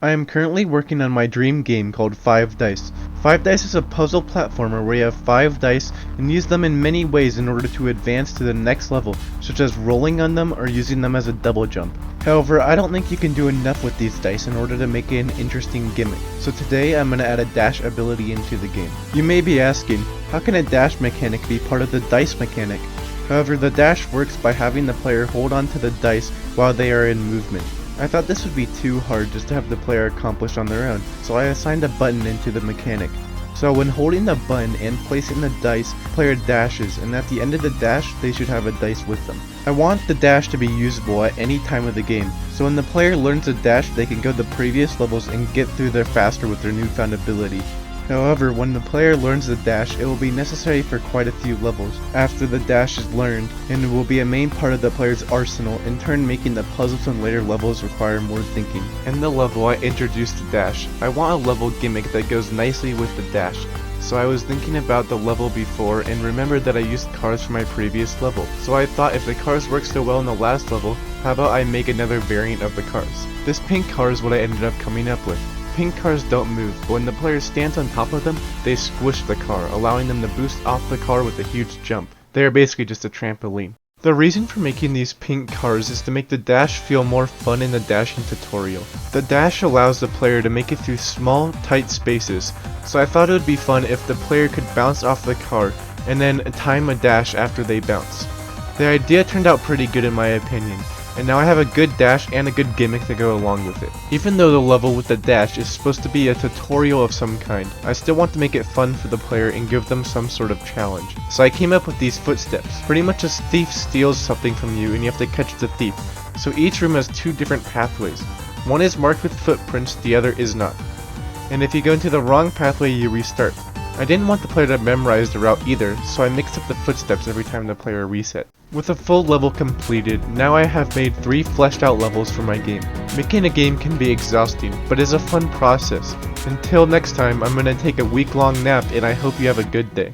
I am currently working on my dream game called Five Dice. Five Dice is a puzzle platformer where you have 5 dice and use them in many ways in order to advance to the next level, such as rolling on them or using them as a double jump. However, I don't think you can do enough with these dice in order to make it an interesting gimmick, so today I'm going to add a dash ability into the game. You may be asking, how can a dash mechanic be part of the dice mechanic? However, the dash works by having the player hold on to the dice while they are in movement. I thought this would be too hard just to have the player accomplish on their own, so I assigned a button into the mechanic. So when holding the button and placing the dice, the player dashes, and at the end of the dash, they should have a dice with them. I want the dash to be usable at any time of the game, so when the player learns to dash, they can go to the previous levels and get through there faster with their newfound ability. However, when the player learns the dash, it will be necessary for quite a few levels after the dash is learned, and it will be a main part of the player's arsenal, in turn making the puzzles and later levels require more thinking. In the level I introduced the dash, I want a level gimmick that goes nicely with the dash. So I was thinking about the level before and remembered that I used cars for my previous level. So I thought if the cars worked so well in the last level, how about I make another variant of the cars? This pink car is what I ended up coming up with. Pink cars don't move, but when the player stands on top of them, they squish the car, allowing them to boost off the car with a huge jump. They are basically just a trampoline. The reason for making these pink cars is to make the dash feel more fun in the dashing tutorial. The dash allows the player to make it through small, tight spaces, so I thought it would be fun if the player could bounce off the car and then time a dash after they bounce. The idea turned out pretty good in my opinion, and now I have a good dash and a good gimmick to go along with it. Even though the level with the dash is supposed to be a tutorial of some kind, I still want to make it fun for the player and give them some sort of challenge. So I came up with these footsteps. Pretty much a thief steals something from you and you have to catch the thief. So each room has 2 different pathways. One is marked with footprints, the other is not. And if you go into the wrong pathway, you restart. I didn't want the player to memorize the route either, so I mixed up the footsteps every time the player reset. With a full level completed, now I have made 3 fleshed out levels for my game. Making a game can be exhausting, but is a fun process. Until next time, I'm gonna take a week-long nap and I hope you have a good day.